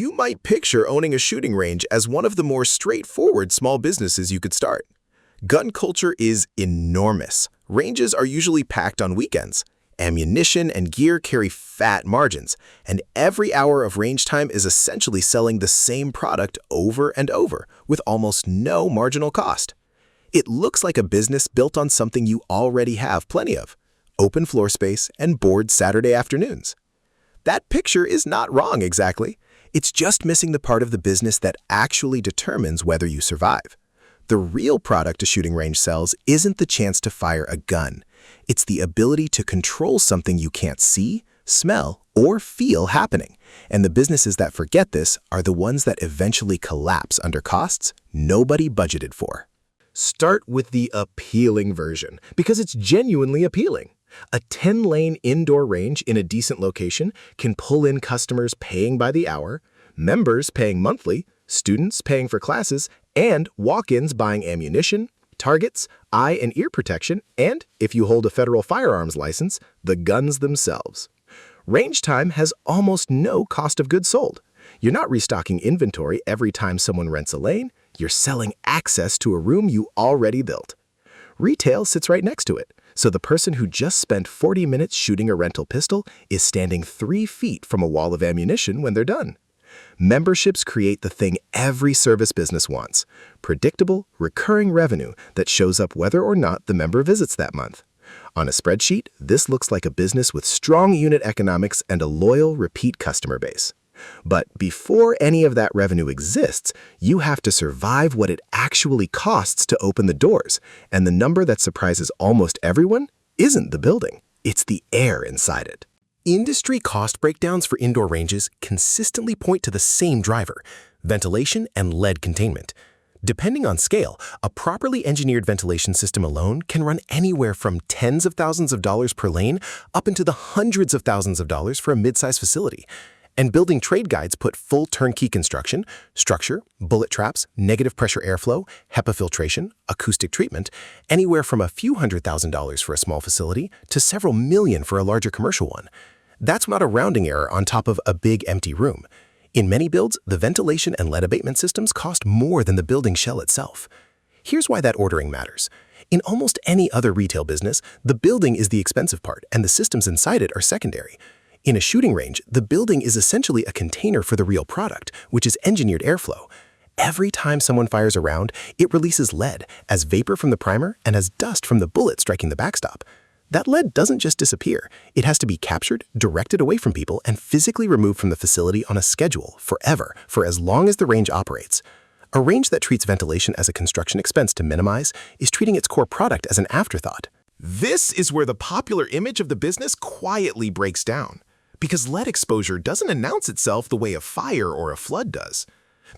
You might picture owning a shooting range as one of the more straightforward small businesses you could start. Gun culture is enormous. Ranges are usually packed on weekends. Ammunition and gear carry fat margins, and every hour of range time is essentially selling the same product over and over, with almost no marginal cost. It looks like a business built on something you already have plenty of: open floor space and bored Saturday afternoons. That picture is not wrong exactly. It's just missing the part of the business that actually determines whether you survive. The real product a shooting range sells isn't the chance to fire a gun. It's the ability to control something you can't see, smell, or feel happening. And the businesses that forget this are the ones that eventually collapse under costs nobody budgeted for. Start with the appealing version, because it's genuinely appealing. A 10-lane indoor range in a decent location can pull in customers paying by the hour, members paying monthly, students paying for classes, and walk-ins buying ammunition, targets, eye and ear protection, and, if you hold a federal firearms license, the guns themselves. Range time has almost no cost of goods sold. You're not restocking inventory every time someone rents a lane. You're selling access to a room you already built. Retail sits right next to it, so the person who just spent 40 minutes shooting a rental pistol is standing 3 feet from a wall of ammunition when they're done. Memberships create the thing every service business wants: predictable, recurring revenue that shows up whether or not the member visits that month. On a spreadsheet, this looks like a business with strong unit economics and a loyal, repeat customer base. But before any of that revenue exists, you have to survive what it actually costs to open the doors, and the number that surprises almost everyone isn't the building, it's the air inside it. Industry cost breakdowns for indoor ranges consistently point to the same driver: ventilation and lead containment. Depending on scale, a properly engineered ventilation system alone can run anywhere from tens of thousands of dollars per lane up into the hundreds of thousands of dollars for a mid-sized facility. And building trade guides put full turnkey construction, structure, bullet traps, negative pressure airflow, HEPA filtration, acoustic treatment, anywhere from a few $100,000 for a small facility to several million for a larger commercial one. That's not a rounding error on top of a big empty room. In many builds, the ventilation and lead abatement systems cost more than the building shell itself. Here's why that ordering matters. In almost any other retail business, the building is the expensive part and the systems inside it are secondary. In a shooting range, the building is essentially a container for the real product, which is engineered airflow. Every time someone fires a round, it releases lead as vapor from the primer and as dust from the bullet striking the backstop. That lead doesn't just disappear. It has to be captured, directed away from people, and physically removed from the facility on a schedule forever, for as long as the range operates. A range that treats ventilation as a construction expense to minimize is treating its core product as an afterthought. This is where the popular image of the business quietly breaks down, because lead exposure doesn't announce itself the way a fire or a flood does.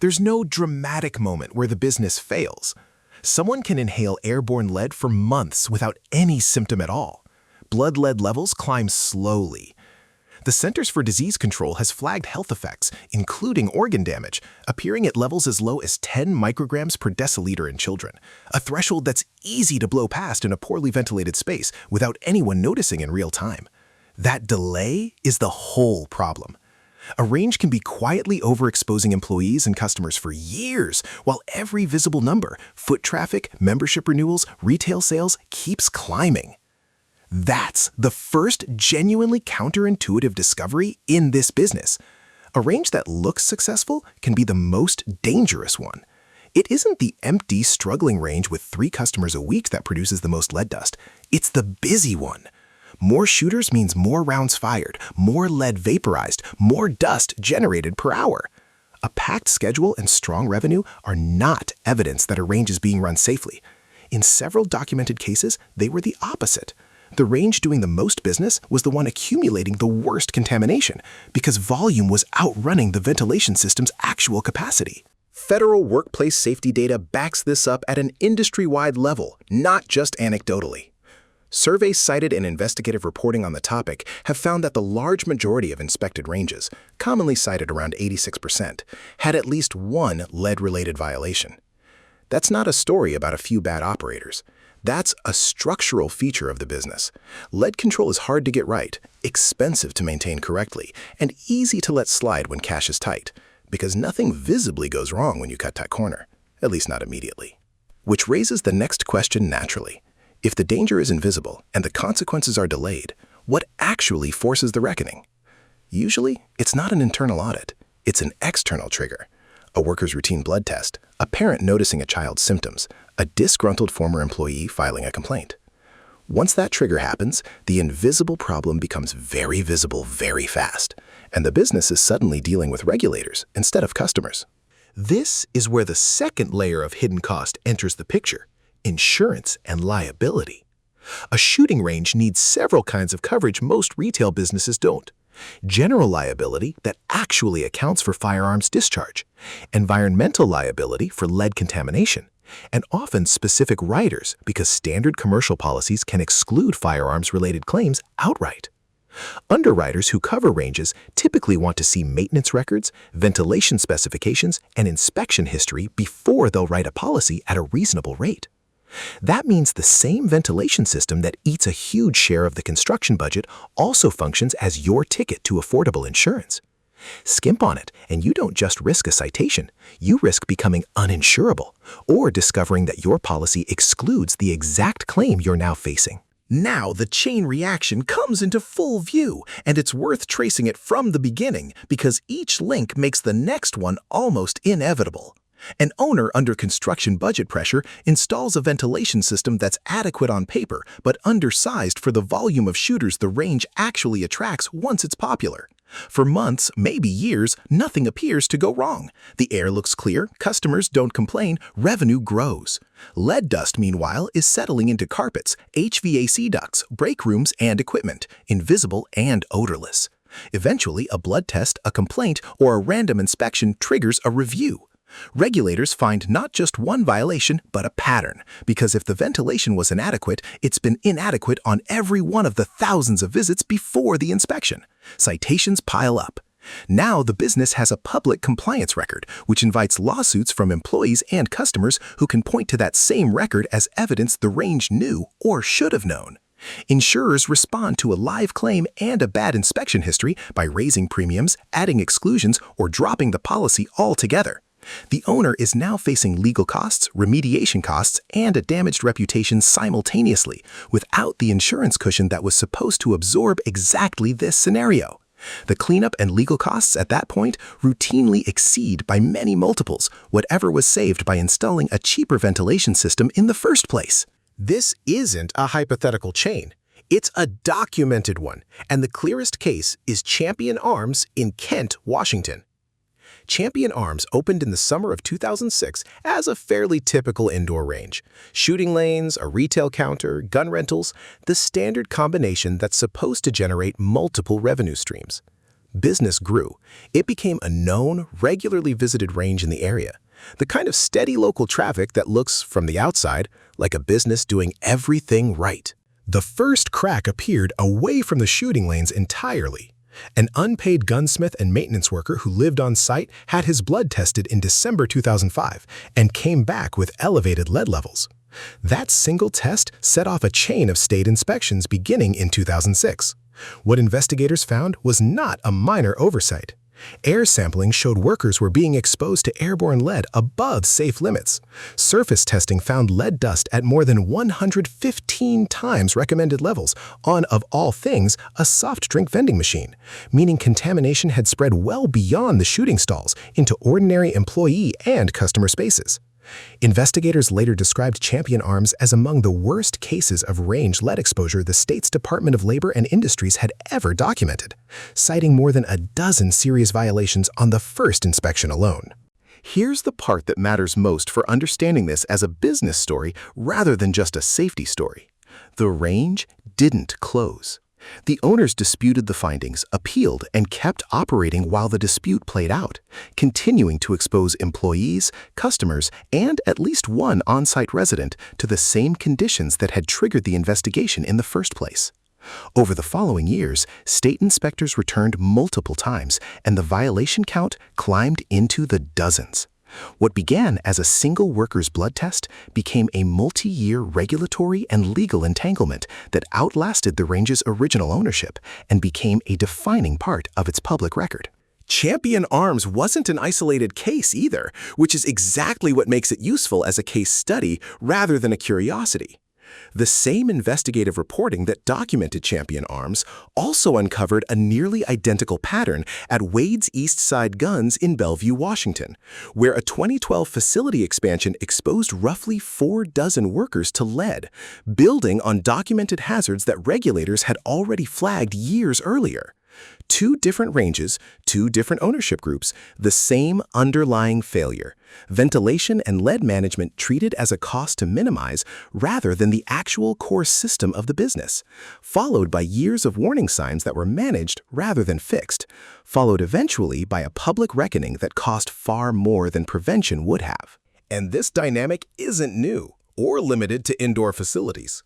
There's no dramatic moment where the business fails. Someone can inhale airborne lead for months without any symptom at all. Blood lead levels climb slowly. The Centers for Disease Control has flagged health effects, including organ damage, appearing at levels as low as 10 micrograms per deciliter in children, a threshold that's easy to blow past in a poorly ventilated space without anyone noticing in real time. That delay is the whole problem. A range can be quietly overexposing employees and customers for years, while every visible number, foot traffic, membership renewals, retail sales, keeps climbing. That's the first genuinely counterintuitive discovery in this business. A range that looks successful can be the most dangerous one. It isn't the empty, struggling range with 3 customers a week that produces the most lead dust. It's the busy one. More shooters means more rounds fired, more lead vaporized, more dust generated per hour. A packed schedule and strong revenue are not evidence that a range is being run safely. In several documented cases, they were the opposite. The range doing the most business was the one accumulating the worst contamination because volume was outrunning the ventilation system's actual capacity. Federal workplace safety data backs this up at an industry-wide level, not just anecdotally. Surveys cited in investigative reporting on the topic have found that the large majority of inspected ranges, commonly cited around 86%, had at least one lead-related violation. That's not a story about a few bad operators. That's a structural feature of the business. Lead control is hard to get right, expensive to maintain correctly, and easy to let slide when cash is tight. because nothing visibly goes wrong when you cut that corner, at least not immediately. Which raises the next question naturally. If the danger is invisible and the consequences are delayed, what actually forces the reckoning? Usually, it's not an internal audit. It's an external trigger. A worker's routine blood test, a parent noticing a child's symptoms, a disgruntled former employee filing a complaint. Once that trigger happens, the invisible problem becomes very visible very fast, and the business is suddenly dealing with regulators instead of customers. This is where the second layer of hidden cost enters the picture: insurance and liability. A shooting range needs several kinds of coverage most retail businesses don't. General liability that actually accounts for firearms discharge, environmental liability for lead contamination, and often specific riders because standard commercial policies can exclude firearms-related claims outright. Underwriters who cover ranges typically want to see maintenance records, ventilation specifications, and inspection history before they'll write a policy at a reasonable rate. That means the same ventilation system that eats a huge share of the construction budget also functions as your ticket to affordable insurance. Skimp on it, and you don't just risk a citation, you risk becoming uninsurable or discovering that your policy excludes the exact claim you're now facing. Now the chain reaction comes into full view, and it's worth tracing it from the beginning because each link makes the next one almost inevitable. An owner under construction budget pressure installs a ventilation system that's adequate on paper but undersized for the volume of shooters the range actually attracts once it's popular. For months, maybe years, nothing appears to go wrong. The air looks clear, customers don't complain, revenue grows. Lead dust, meanwhile, is settling into carpets, HVAC ducts, break rooms, and equipment, invisible and odorless. Eventually, a blood test, a complaint, or a random inspection triggers a review. Regulators find not just one violation, but a pattern, because if the ventilation was inadequate, it's been inadequate on every one of the thousands of visits before the inspection. Citations pile up. Now the business has a public compliance record, which invites lawsuits from employees and customers who can point to that same record as evidence the range knew or should have known. Insurers respond to a live claim and a bad inspection history by raising premiums, adding exclusions, or dropping the policy altogether. The owner is now facing legal costs, remediation costs, and a damaged reputation simultaneously, without the insurance cushion that was supposed to absorb exactly this scenario. The cleanup and legal costs at that point routinely exceed by many multiples whatever was saved by installing a cheaper ventilation system in the first place. This isn't a hypothetical chain. It's a documented one, and the clearest case is Champion Arms in Kent, Washington. Champion Arms opened in the summer of 2006 as a fairly typical indoor range. Shooting lanes, a retail counter, gun rentals, the standard combination that's supposed to generate multiple revenue streams. Business grew. It became a known, regularly visited range in the area. The kind of steady local traffic that looks, from the outside, like a business doing everything right. The first crack appeared away from the shooting lanes entirely. An unpaid gunsmith and maintenance worker who lived on site had his blood tested in December 2005 and came back with elevated lead levels. That single test set off a chain of state inspections beginning in 2006. What investigators found was not a minor oversight. Air sampling showed workers were being exposed to airborne lead above safe limits. Surface testing found lead dust at more than 115 times recommended levels on, of all things, a soft drink vending machine, meaning contamination had spread well beyond the shooting stalls into ordinary employee and customer spaces. Investigators later described Champion Arms as among the worst cases of range lead exposure the state's Department of Labor and Industries had ever documented, citing more than a dozen serious violations on the first inspection alone. Here's the part that matters most for understanding this as a business story rather than just a safety story. The range didn't close. The owners disputed the findings, appealed, and kept operating while the dispute played out, continuing to expose employees, customers, and at least one on-site resident to the same conditions that had triggered the investigation in the first place. Over the following years, state inspectors returned multiple times, and the violation count climbed into the dozens. What began as a single worker's blood test became a multi-year regulatory and legal entanglement that outlasted the range's original ownership and became a defining part of its public record. Champion Arms wasn't an isolated case either, which is exactly what makes it useful as a case study rather than a curiosity. The same investigative reporting that documented Champion Arms also uncovered a nearly identical pattern at Wade's East Side Guns in Bellevue, Washington, where a 2012 facility expansion exposed roughly 4 dozen workers to lead, building on documented hazards that regulators had already flagged years earlier. 2 different ranges, 2 different ownership groups, the same underlying failure. Ventilation and lead management treated as a cost to minimize rather than the actual core system of the business, followed by years of warning signs that were managed rather than fixed, followed eventually by a public reckoning that cost far more than prevention would have. And this dynamic isn't new or limited to indoor facilities.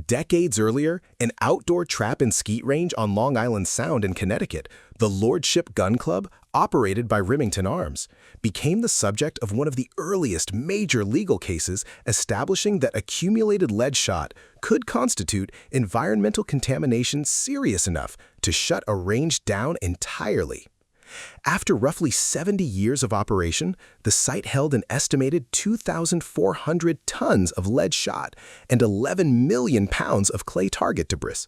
Decades earlier, an outdoor trap and skeet range on Long Island Sound in Connecticut, the Lordship Gun Club, operated by Remington Arms, became the subject of one of the earliest major legal cases establishing that accumulated lead shot could constitute environmental contamination serious enough to shut a range down entirely. After roughly 70 years of operation, the site held an estimated 2,400 tons of lead shot and 11 million pounds of clay target debris.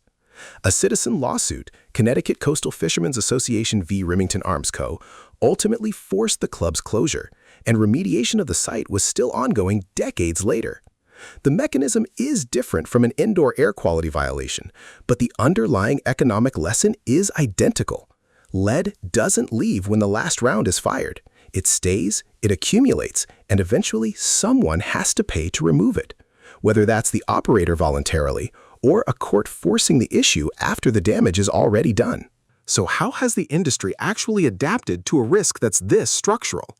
A citizen lawsuit, Connecticut Coastal Fishermen's Association v. Remington Arms Co., ultimately forced the club's closure, and remediation of the site was still ongoing decades later. The mechanism is different from an indoor air quality violation, but the underlying economic lesson is identical. Lead doesn't leave when the last round is fired. It stays, it accumulates, and eventually someone has to pay to remove it, whether that's the operator voluntarily or a court forcing the issue after the damage is already done. So how has the industry actually adapted to a risk that's this structural?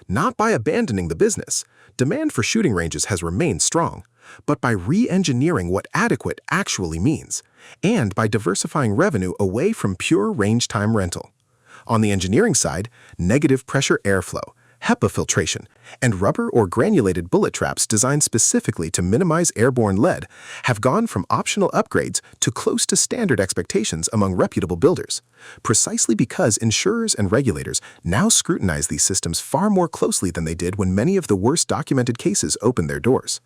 Not by abandoning the business. Demand for shooting ranges has remained strong, but by re-engineering what adequate actually means, and by diversifying revenue away from pure range time rental. On the engineering side, negative pressure airflow, HEPA filtration, and rubber or granulated bullet traps designed specifically to minimize airborne lead have gone from optional upgrades to close to standard expectations among reputable builders, precisely because insurers and regulators now scrutinize these systems far more closely than they did when many of the worst documented cases opened their doors.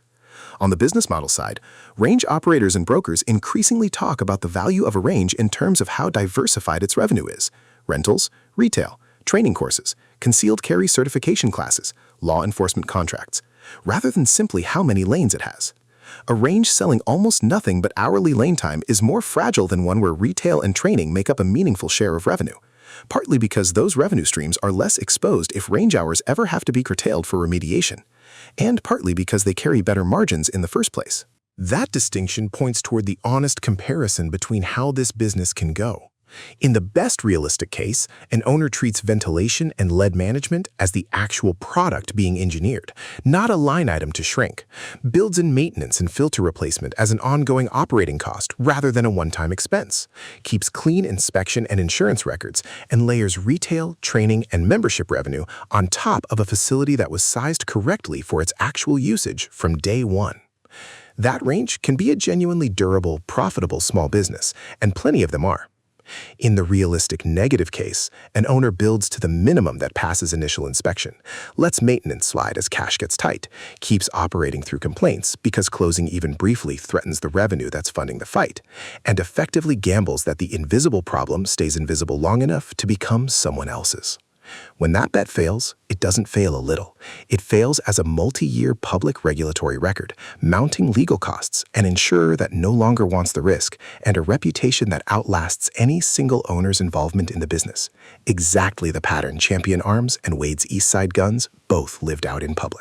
On the business model side, range operators and brokers increasingly talk about the value of a range in terms of how diversified its revenue is: rentals, retail, training courses, concealed carry certification classes, law enforcement contracts, rather than simply how many lanes it has. A range selling almost nothing but hourly lane time is more fragile than one where retail and training make up a meaningful share of revenue, partly because those revenue streams are less exposed if range hours ever have to be curtailed for remediation, and partly because they carry better margins in the first place. That distinction points toward the honest comparison between how this business can go. In the best realistic case, an owner treats ventilation and lead management as the actual product being engineered, not a line item to shrink, builds in maintenance and filter replacement as an ongoing operating cost rather than a one-time expense, keeps clean inspection and insurance records, and layers retail, training, and membership revenue on top of a facility that was sized correctly for its actual usage from day one. That range can be a genuinely durable, profitable small business, and plenty of them are. In the realistic negative case, an owner builds to the minimum that passes initial inspection, lets maintenance slide as cash gets tight, keeps operating through complaints because closing even briefly threatens the revenue that's funding the fight, and effectively gambles that the invisible problem stays invisible long enough to become someone else's. When that bet fails, it doesn't fail a little. It fails as a multi-year public regulatory record, mounting legal costs, an insurer that no longer wants the risk, and a reputation that outlasts any single owner's involvement in the business. Exactly the pattern Champion Arms and Wade's East Side Guns both lived out in public.